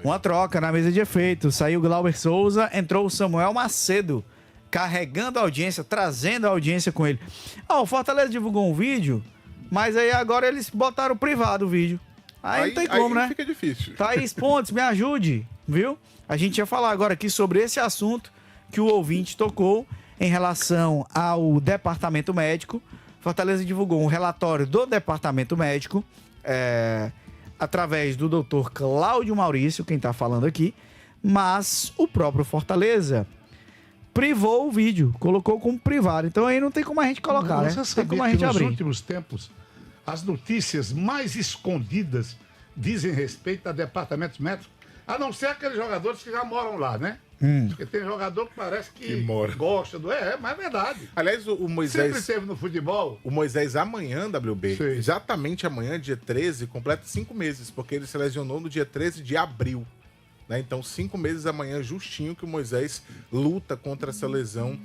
Uma troca na mesa de efeito. Saiu o Glauber Souza, entrou o Samuel Macedo, carregando a audiência, trazendo a audiência com ele. O Fortaleza divulgou um vídeo, mas aí agora eles botaram privado o vídeo. Aí não tem como, né? Fica difícil. Thaís Pontes, me ajude, viu? A gente ia falar agora aqui sobre esse assunto que o ouvinte tocou em relação ao departamento médico. Fortaleza divulgou um relatório do departamento médico, através do doutor Cláudio Maurício, quem tá falando aqui, mas o próprio Fortaleza privou o vídeo, colocou como privado. Então aí não tem como a gente colocar, né? Você Tem como a sabia gente que nos abrir. últimos tempos, as notícias mais escondidas dizem respeito a departamentos médicos, a não ser aqueles jogadores que já moram lá, né? Porque tem jogador que parece que mora. gosta do... mas é verdade. Aliás, o Moisés... Sempre teve no futebol. O Moisés amanhã, WB, Sim. exatamente amanhã, dia 13, completa 5 meses, porque ele se lesionou no dia 13 de abril. Né? Então, 5 meses amanhã, justinho, que o Moisés luta contra essa lesão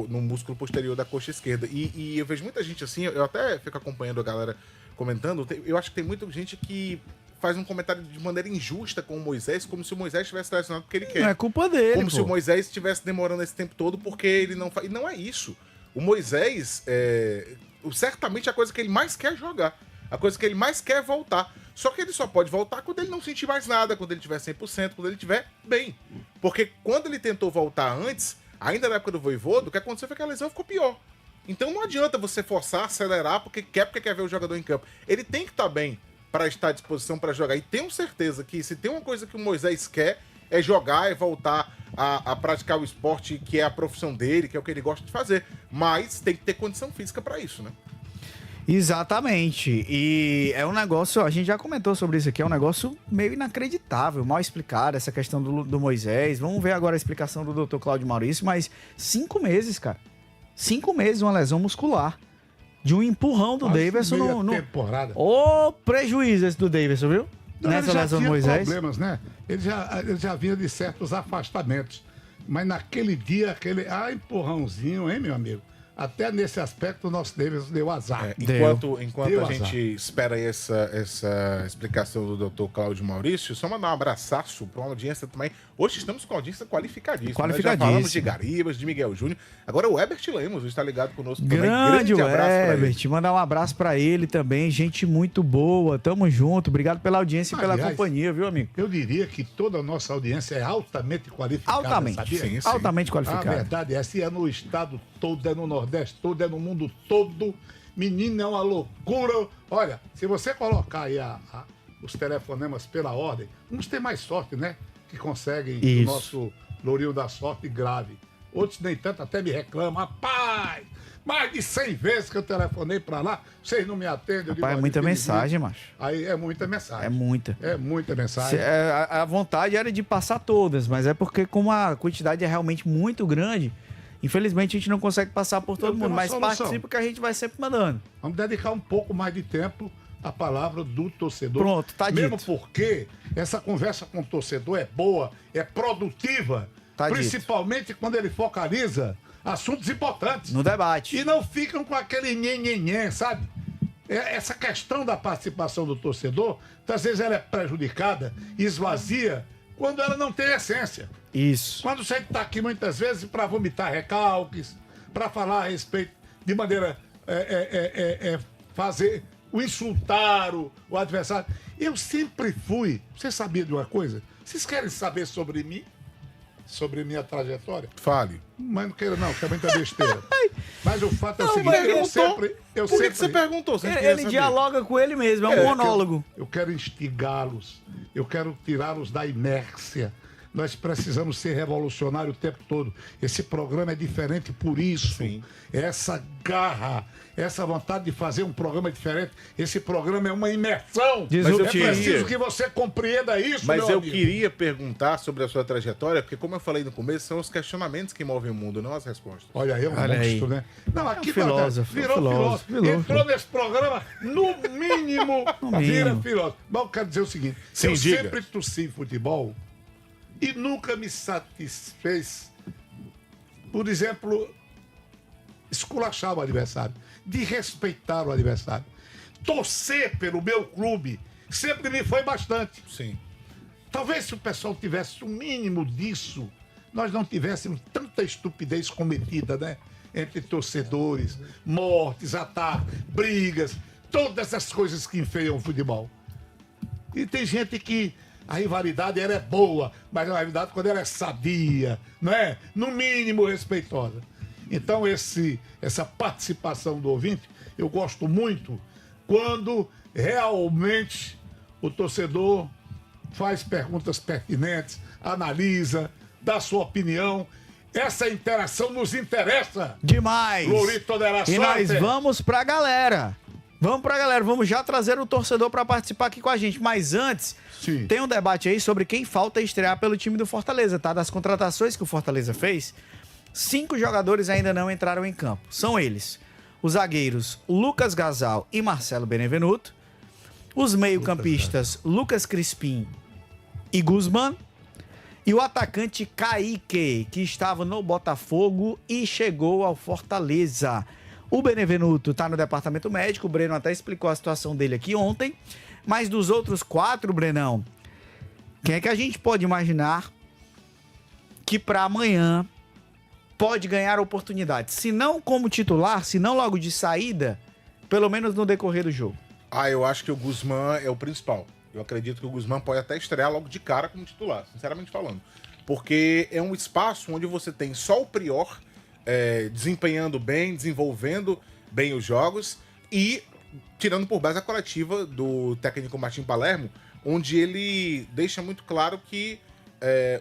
no músculo posterior da coxa esquerda. E eu vejo muita gente assim, eu até fico acompanhando a galera comentando, eu acho que tem muita gente que faz um comentário de maneira injusta com o Moisés, como se o Moisés estivesse lesionado porque ele quer. Não é culpa dele, Como pô. se o Moisés estivesse demorando esse tempo todo porque ele não faz. E não é isso. O Moisés, certamente a coisa que ele mais quer é jogar. A coisa que ele mais quer é voltar. Só que ele só pode voltar quando ele não sentir mais nada, quando ele tiver 100%, quando ele estiver bem. Porque quando ele tentou voltar antes, ainda na época do Vojvoda, o que aconteceu foi que a lesão ficou pior. Então não adianta você forçar, acelerar, porque quer ver o jogador em campo. Ele tem que estar bem para estar à disposição para jogar. E tenho certeza que se tem uma coisa que o Moisés quer, é jogar, é voltar a praticar o esporte que é a profissão dele, que é o que ele gosta de fazer. Mas tem que ter condição física para isso, né? Exatamente. E é um negócio, a gente já comentou sobre isso aqui, é um negócio meio inacreditável, mal explicado, essa questão do Moisés. Vamos ver agora a explicação do Dr. Cláudio Maurício, mas 5 meses, cara. 5 meses, uma lesão muscular. De um empurrão do Davidson no temporada. Ô, prejuízo esse do Davidson, viu? Não, Nessa ele já lesão do tinha Moisés. problemas, né? Ele já vinha de certos afastamentos. Mas naquele dia, aquele empurrãozinho, hein, meu amigo? Até nesse aspecto, o nosso Davidson deu azar. Enquanto Deu a azar. gente espera aí essa explicação do Dr. Cláudio Maurício, só mandar um abraçaço para uma audiência também. Hoje estamos com a audiência qualificadíssima. Né? Já falamos de Garibas, de Miguel Júnior. Agora o Herbert Lemos está ligado conosco também. Grande abraço pra Herbert, mandar um abraço pra ele também, gente muito boa, tamo junto, obrigado pela audiência e pela Aliás, companhia, viu, amigo? Eu diria que toda a nossa audiência é altamente qualificada, Altamente, sabia? Sim, sim. altamente A qualificado. verdade é assim, é no estado todo, é no Nordeste todo, é no mundo todo. Menino, é uma loucura. Olha, se você colocar aí os telefonemas pela ordem, uns têm mais sorte, né? Que conseguem o nosso Lourinho da Sorte grave. Outros nem tanto, até me reclamam. Rapaz, mais de 100 vezes que eu telefonei pra lá, vocês não me atendem. Rapaz, é muita mensagem, macho. Aí é muita mensagem. É muita. É muita mensagem. A vontade era de passar todas, mas é porque como a quantidade é realmente muito grande, infelizmente a gente não consegue passar por todo mundo, mas participa que a gente vai sempre mandando. Vamos dedicar um pouco mais de tempo à palavra do torcedor. Pronto, tá dito. Mesmo porque essa conversa com o torcedor é boa, é produtiva, Tá principalmente quando ele focaliza assuntos importantes. No debate. E não ficam com aquele nhenhenhen, sabe? Essa questão da participação do torcedor, às vezes ela é prejudicada, esvazia, quando ela não tem essência. Isso. Quando você está aqui muitas vezes para vomitar recalques, para falar a respeito de maneira fazer o insultar o adversário. Eu sempre fui. Você sabia de uma coisa? Vocês querem saber sobre mim? Sobre minha trajetória? Fale. Mas não quero não, que é muita besteira. Mas o fato é o seguinte, Por que você perguntou? Você Ele dialoga com ele mesmo, é um monólogo. Eu quero instigá-los, eu quero tirá-los da inércia. Nós precisamos ser revolucionários o tempo todo. Esse programa é diferente por isso. Sim. Essa garra, essa vontade de fazer um programa diferente. Esse programa é uma imersão. Mas eu preciso que você compreenda isso, Mas meu eu amigo. queria perguntar sobre a sua trajetória, porque como eu falei no começo, são os questionamentos que movem o mundo, não as respostas. Olha aí, é um monstro, né? Não, aqui filósofo, virou filósofo. Entrou nesse programa, no mínimo, vira filósofo. Mas eu quero dizer o seguinte, Sim, eu diga. sempre torci em futebol e nunca me satisfez, por exemplo, esculachar o adversário, de respeitar o adversário. Torcer pelo meu clube sempre me foi bastante. Sim. Talvez se o pessoal tivesse o mínimo disso, nós não tivéssemos tanta estupidez cometida, né? Entre torcedores, mortes, ataques, brigas, todas essas coisas que enfeiam o futebol. E tem gente que a rivalidade era boa, mas a rivalidade quando ela é sadia, não é? No mínimo respeitosa. Então essa participação do ouvinte, eu gosto muito quando realmente o torcedor faz perguntas pertinentes, analisa, dá sua opinião. Essa interação nos interessa. Demais. Lorito de la E nós Sorte. vamos pra galera. Vamos já trazer o torcedor pra participar aqui com a gente. Mas antes, Sim. tem um debate aí sobre quem falta estrear pelo time do Fortaleza, tá? Das contratações que o Fortaleza fez, 5 jogadores ainda não entraram em campo. São eles: os zagueiros Lucas Gasal e Marcelo Benevenuto, os meio-campistas Lucas Crispim e Guzmán, e o atacante Kaique, que estava no Botafogo e chegou ao Fortaleza. O Benevenuto tá no departamento médico, o Breno até explicou a situação dele aqui ontem, mas dos outros 4, Brenão, quem é que a gente pode imaginar que para amanhã pode ganhar oportunidade? Se não como titular, se não logo de saída, pelo menos no decorrer do jogo. Eu acho que o Guzmán é o principal. Eu acredito que o Guzmán pode até estrear logo de cara como titular, sinceramente falando. Porque é um espaço onde você tem só o Prior desempenhando bem, desenvolvendo bem os jogos e tirando por base a coletiva do técnico Martim Palermo, onde ele deixa muito claro que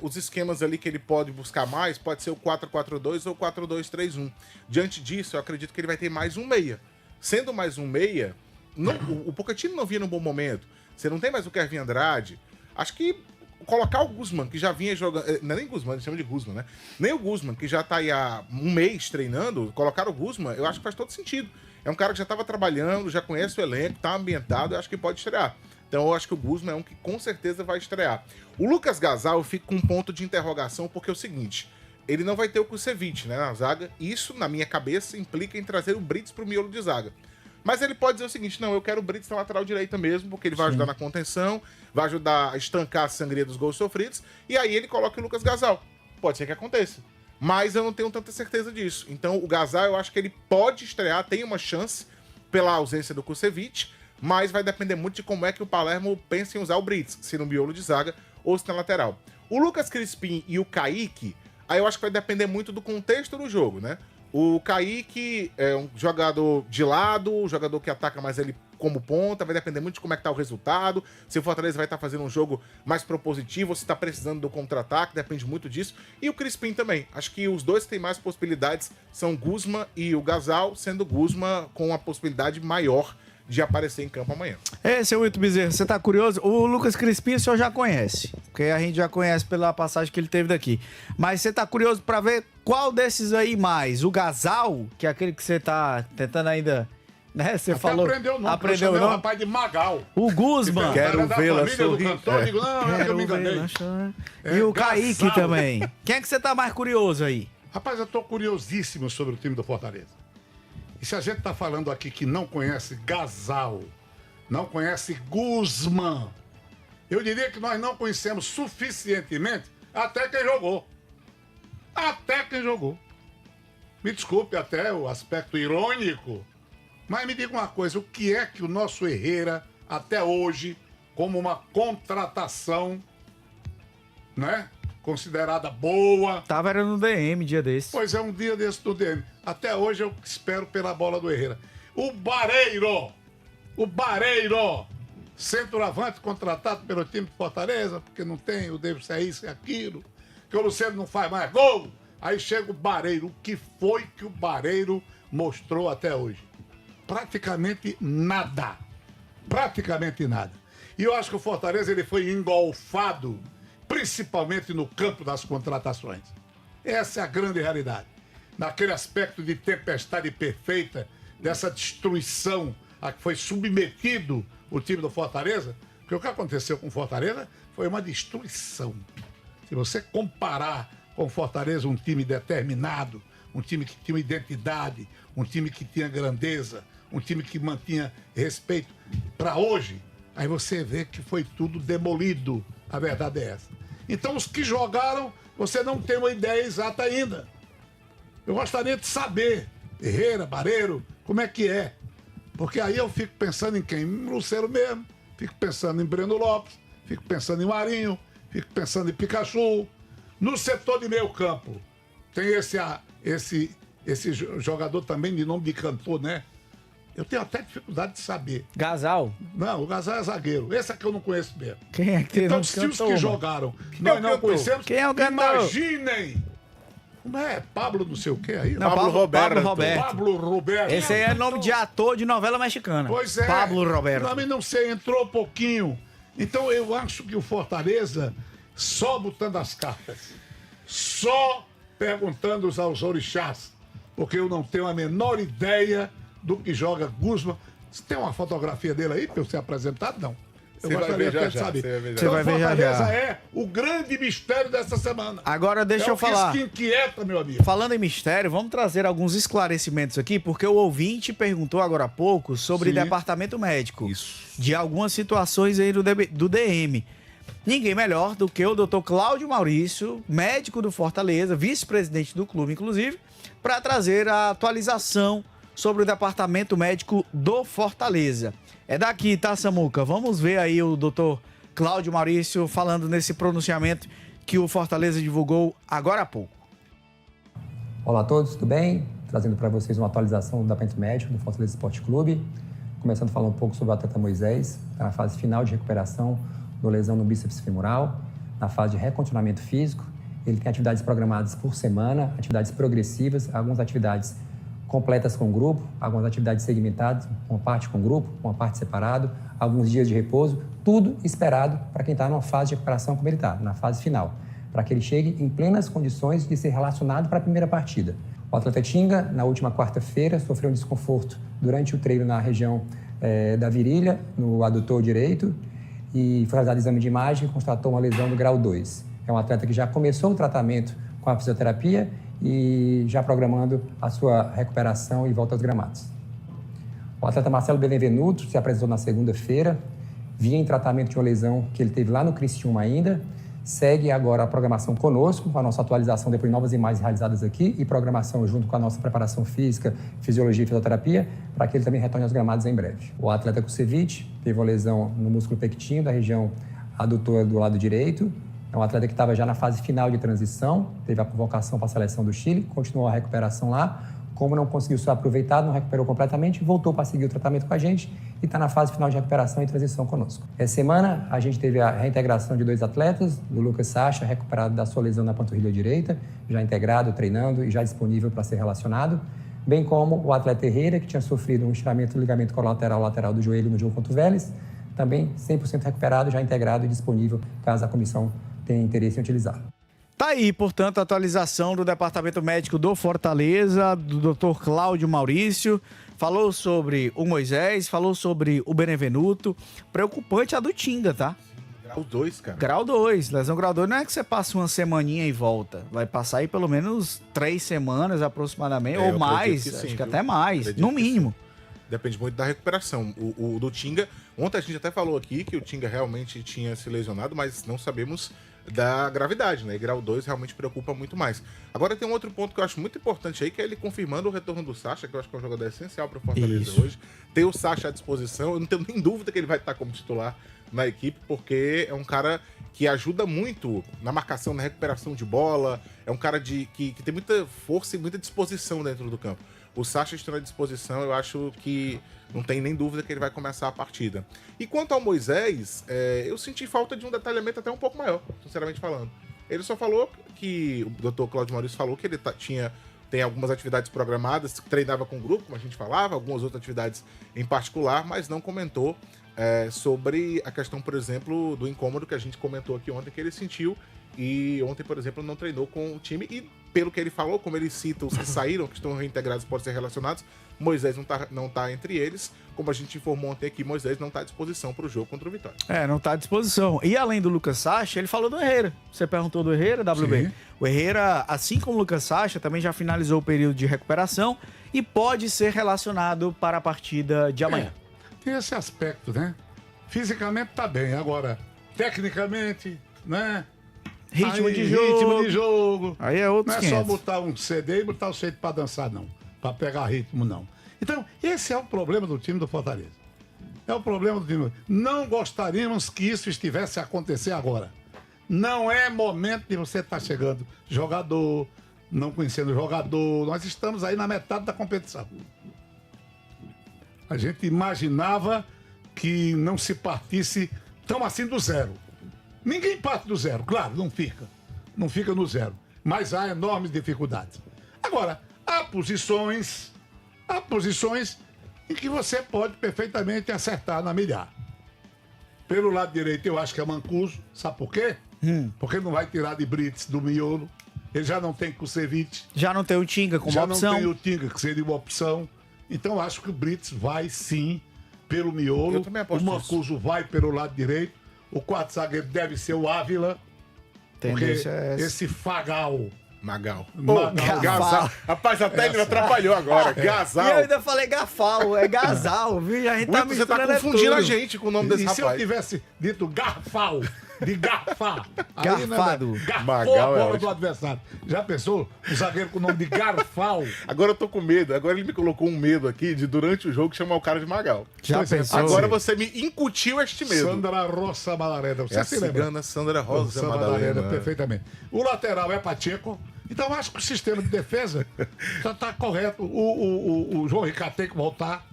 os esquemas ali que ele pode buscar mais pode ser o 4-4-2 ou o 4-2-3-1. Diante disso, eu acredito que ele vai ter mais um meia. Sendo mais um meia, o Pochettino não vinha num bom momento. Você não tem mais o Kevin Andrade. Acho que colocar o Guzmán, que já vinha jogando... Não é nem Guzmán, chama de Guzmán, né? Nem o Guzmán, que já tá aí há um mês treinando, colocar o Guzmán, eu acho que faz todo sentido. É um cara que já estava trabalhando, já conhece o elenco, tá ambientado, eu acho que pode estrear. Então eu acho que o Guzmán é um que com certeza vai estrear. O Lucas Gasal eu fico com um ponto de interrogação, porque é o seguinte, ele não vai ter o Kusevich, né, na zaga. Isso, na minha cabeça, implica em trazer o Brits pro miolo de zaga. Mas ele pode dizer o seguinte, não, eu quero o Brits na lateral direita mesmo, porque ele vai ajudar na contenção, vai ajudar a estancar a sangria dos gols sofridos, e aí ele coloca o Lucas Gasal. Pode ser que aconteça. Mas eu não tenho tanta certeza disso. Então o Gasal eu acho que ele pode estrear, tem uma chance pela ausência do Kusevich, mas vai depender muito de como é que o Palermo pensa em usar o Brits, se no miolo de zaga ou se na lateral. O Lucas Crispim e o Kaique, aí eu acho que vai depender muito do contexto do jogo, né? O Kaique é um jogador de lado, um jogador que ataca mais ele como ponta, vai depender muito de como é que tá o resultado, se o Fortaleza vai estar fazendo um jogo mais propositivo, ou se tá precisando do contra-ataque, depende muito disso. E o Crispim também, acho que os dois que têm mais possibilidades são Guzmán e o Gasal, sendo o Guzmán com a possibilidade maior de aparecer em campo amanhã. Seu Wilton Bezerra, você tá curioso? O Lucas Crispim o senhor já conhece, porque a gente já conhece pela passagem que ele teve daqui. Mas você tá curioso pra ver qual desses aí mais? O Gasal, que é aquele que você tá tentando ainda, né? Você Até falou. aprendeu o nome, aprendeu eu o chamei o nome? rapaz de Magal. O Guzmán. Quero Da vê-la família do sorrir. cantor, eu digo, não, é que eu me enganei. E o Kaique Gasal. também. Quem é que você tá mais curioso aí? Rapaz, eu tô curiosíssimo sobre o time do Fortaleza. E se a gente tá falando aqui que não conhece Gasal, não conhece Guzmán, eu diria que nós não conhecemos suficientemente até quem jogou. Até quem jogou. Me desculpe até o aspecto irônico, mas me diga uma coisa, o que é que o nosso Herrera, até hoje, como uma contratação, né, considerada boa... Tava era no DM dia desse. Pois é, um dia desse do DM. Até hoje eu espero pela bola do Herrera. O Bareiro, centroavante contratado pelo time de Fortaleza, porque não tem o David isso e aquilo, que o Luciano não faz mais gol. Aí chega o Bareiro. O que foi que o Bareiro mostrou até hoje? Praticamente nada. Praticamente nada. E eu acho que o Fortaleza ele foi engolfado, principalmente no campo das contratações. Essa é a grande realidade. Naquele aspecto de tempestade perfeita, dessa destruição a que foi submetido o time do Fortaleza, porque o que aconteceu com o Fortaleza foi uma destruição. Se você comparar com o Fortaleza um time determinado, um time que tinha identidade, um time que tinha grandeza, um time que mantinha respeito, para hoje, aí você vê que foi tudo demolido. A verdade é essa. Então, os que jogaram, você não tem uma ideia exata ainda. Eu gostaria de saber, Herrera, Barreiro, como é que é. Porque aí eu fico pensando em quem? Em Lucero mesmo, fico pensando em Breno Lopes, fico pensando em Marinho, fico pensando em Pikachu. No setor de meio campo, tem esse jogador também de nome de cantor, né? Eu tenho até dificuldade de saber. Gasal? Não, o Gasal é zagueiro. Esse aqui eu não conheço mesmo. Quem é que tem Então, nome de se os cantor, que mano? jogaram nós não conhecemos, Quem é o cantor? imaginem! Como é? Pablo não sei o quê aí? Não, Pablo Roberto. Pablo Roberto. Esse aí é nome de ator de novela mexicana. Pois é. Pablo Roberto. Também não sei, entrou pouquinho. Então eu acho que o Fortaleza, só botando as cartas, só perguntando aos orixás, porque eu não tenho a menor ideia do que joga Guzmán. Você tem uma fotografia dele aí para eu ser apresentado? Não. Eu Você vai gostaria ver até já de já, saber. você vai ver já. Então, Você vai ver já Fortaleza já. é o grande mistério dessa semana. Agora deixa é eu falar. o que inquieta, meu amigo. Falando em mistério, vamos trazer alguns esclarecimentos aqui, porque o ouvinte perguntou agora há pouco sobre Sim. departamento médico. Isso. De algumas situações aí do DM. Ninguém melhor do que o Dr. Cláudio Maurício, médico do Fortaleza, vice-presidente do clube, inclusive, para trazer a atualização sobre o departamento médico do Fortaleza. É daqui, tá, Samuca? Vamos ver aí o Dr. Cláudio Maurício falando nesse pronunciamento que o Fortaleza divulgou agora há pouco. Olá a todos, tudo bem? Trazendo para vocês uma atualização do departamento médico do Fortaleza Esporte Clube. Começando a falar um pouco sobre o atleta Moisés, está na fase final de recuperação da lesão no bíceps femoral, na fase de recondicionamento físico. Ele tem atividades programadas por semana, atividades progressivas, algumas atividades completas com grupo, algumas atividades segmentadas, uma parte com grupo, uma parte separado, alguns dias de repouso, tudo esperado para quem está numa fase de recuperação como ele está, na fase final, para que ele chegue em plenas condições de ser relacionado para a primeira partida. O atleta Tinga, na última quarta-feira, sofreu um desconforto durante o treino na região da virilha, no adutor direito, e foi realizado exame de imagem e constatou uma lesão do grau 2. É um atleta que já começou o tratamento com a fisioterapia e já programando a sua recuperação e volta aos gramados. O atleta Marcelo Benevenuto se apresentou na segunda-feira, vinha em tratamento de uma lesão que ele teve lá no Criciúma ainda, segue agora a programação conosco, com a nossa atualização depois de novas imagens realizadas aqui e programação junto com a nossa preparação física, fisiologia e fisioterapia, para que ele também retorne aos gramados em breve. O atleta Kusevich teve uma lesão no músculo pectíneo da região adutora do lado direito. É um atleta que estava já na fase final de transição, teve a convocação para a seleção do Chile, continuou a recuperação lá. Como não conseguiu ser aproveitado, não recuperou completamente, voltou para seguir o tratamento com a gente e está na fase final de recuperação e transição conosco. Essa semana, a gente teve a reintegração de 2 atletas, do Lucas Sacha, recuperado da sua lesão na panturrilha direita, já integrado, treinando e já disponível para ser relacionado, bem como o atleta Herrera, que tinha sofrido um estiramento do ligamento colateral lateral do joelho no jogo contra o Vélez, também 100% recuperado, já integrado e disponível, caso a comissão tenha interesse em utilizar. Tá aí, portanto, a atualização do Departamento Médico do Fortaleza, do Dr. Cláudio Maurício. Falou sobre o Moisés, falou sobre o Benevenuto. Preocupante a do Tinga, tá? Grau 2, cara. Grau 2. Lesão grau 2 não é que você passa uma semaninha e volta. Vai passar aí pelo menos 3 semanas aproximadamente, ou eu mais. acredito que sim, Acho que viu? até mais, Acredito no que mínimo. Depende muito da recuperação. O do Tinga, ontem a gente até falou aqui que o Tinga realmente tinha se lesionado, mas não sabemos da gravidade, né? E grau 2 realmente preocupa muito mais. Agora tem um outro ponto que eu acho muito importante aí, que é ele confirmando o retorno do Sacha, que eu acho que é um jogador essencial para o Fortaleza Isso. hoje. Ter o Sacha à disposição, eu não tenho nem dúvida que ele vai estar como titular na equipe, porque é um cara que ajuda muito na marcação, na recuperação de bola, é um cara que tem muita força e muita disposição dentro do campo. O Sacha estando à disposição, eu acho que não tem nem dúvida que ele vai começar a partida. E quanto ao Moisés, eu senti falta de um detalhamento até um pouco maior, sinceramente falando. Ele só falou que, o Dr. Cláudio Maurício falou que ele tem algumas atividades programadas, treinava com o grupo, como a gente falava, algumas outras atividades em particular, mas não comentou sobre a questão, por exemplo, do incômodo que a gente comentou aqui ontem, que ele sentiu. E ontem, por exemplo, não treinou com o time. E pelo que ele falou, como ele cita os que saíram, que estão reintegrados, podem ser relacionados, Moisés não tá entre eles. Como a gente informou ontem aqui, Moisés não está à disposição para o jogo contra o Vitória. Não tá à disposição. E além do Lucas Sacha, ele falou do Herrera. Você perguntou do Herrera, WB? Sim. O Herrera, assim como o Lucas Sacha, também já finalizou o período de recuperação e pode ser relacionado para a partida de amanhã. Tem esse aspecto, né? Fisicamente tá bem. Agora, tecnicamente, né? Ritmo Aí, de jogo. Ritmo de jogo. Aí é outros Não é só 500. botar um CD e botar o jeito pra dançar, não. Pra pegar ritmo, não. Então, esse é o problema do time do Fortaleza. É o problema do time. Não gostaríamos que isso estivesse a acontecer agora. Não é momento de você estar chegando jogador, não conhecendo o jogador. Nós estamos aí na metade da competição. A gente imaginava que não se partisse tão assim do zero. Ninguém parte do zero, claro, não fica. Não fica no zero. Mas há enormes dificuldades. Agora, há posições em que você pode perfeitamente acertar na milhar. Pelo lado direito, eu acho que é Mancuso. Sabe por quê? Porque não vai tirar de Brits do miolo. Ele já não tem Kusevich. Já não tem o Tinga como Já opção. não tem o Tinga, que seria uma opção. Então, acho que o Brits vai sim pelo miolo. Eu também aposto O Mancuso vai pelo lado direito. O quarto zagueiro deve ser o Ávila. Porque Tendência é essa. esse Fagal. Magal. Gafal. Rapaz, até ele me atrapalhou agora. E Gasal. eu ainda falei Gafal, é Gasal, viu? A gente tá Você tá misturando é confundindo a tudo. gente com o nome desse E se eu rapaz. tivesse dito garfal, de garfar, Garfado. garfou Magal a é bola do ótimo. adversário. Já pensou? Um zagueiro com o nome de garfal. Agora eu tô com medo. Agora ele me colocou um medo aqui de, durante o jogo, chamar o cara de Magal. Já Pois é, pensou? Agora você me incutiu este medo. Sandra Roça Malareda. Você É a se lembra? cigana Sandra Rosa Roça Madalena. perfeitamente. O lateral é Pacheco. Então acho que o sistema de defesa já está correto. O João Ricardo tem que voltar.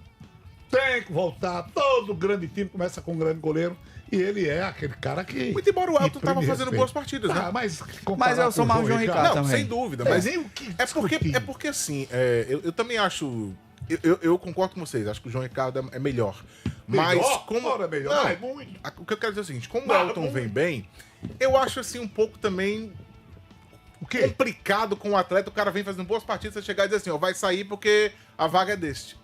Tem que voltar. Todo grande time começa com um grande goleiro. E ele é aquele cara que. Muito embora o Elton tava imprime fazendo respeito. boas partidas, né? Mas eu sou com o mais o João Ricardo. Não, também. sem dúvida. Mas Mas nem o que é porque assim, eu também acho. Eu concordo com vocês, acho que o João Ricardo é melhor. Mas Melhor? como. Ora, melhor. Não, Ah, é muito. o que eu quero dizer é o seguinte: como o Ah, Elton muito. vem bem, eu acho assim um pouco também O quê? complicado com o atleta. O cara vem fazendo boas partidas, você chegar e dizer assim, ó, vai sair porque a vaga é deste.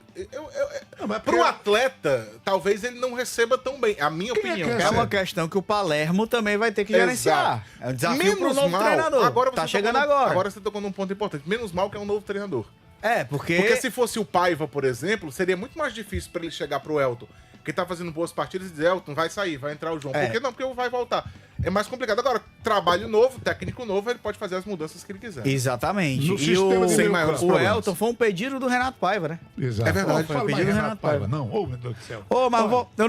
Não, mas Pro atleta, talvez ele não receba tão bem. A minha Quem é opinião. que É recebe? uma questão que o Palermo também vai ter que Exato. gerenciar. É um desafio pro novo mal, treinador. agora você Tá chegando tocou agora. Agora você tocou num ponto importante. Menos mal que é um novo treinador. É, porque... Porque se fosse o Paiva, por exemplo, seria muito mais difícil pra ele chegar pro Elton, que tá fazendo boas partidas, e dizer, Elton, vai sair, vai entrar o João. É. Por que não? Porque vai voltar. É mais complicado. Agora, trabalho novo, técnico novo, ele pode fazer as mudanças que ele quiser. Exatamente. No E sistema de Sem meio maiores campo. o problemas. Elton foi um pedido do Renato Paiva, né? Exato. É verdade. Não fala Foi mais pedido do Renato Renato Paiva, Paiva. não. Ô, meu Deus do céu. Ô, mas Olha, eu não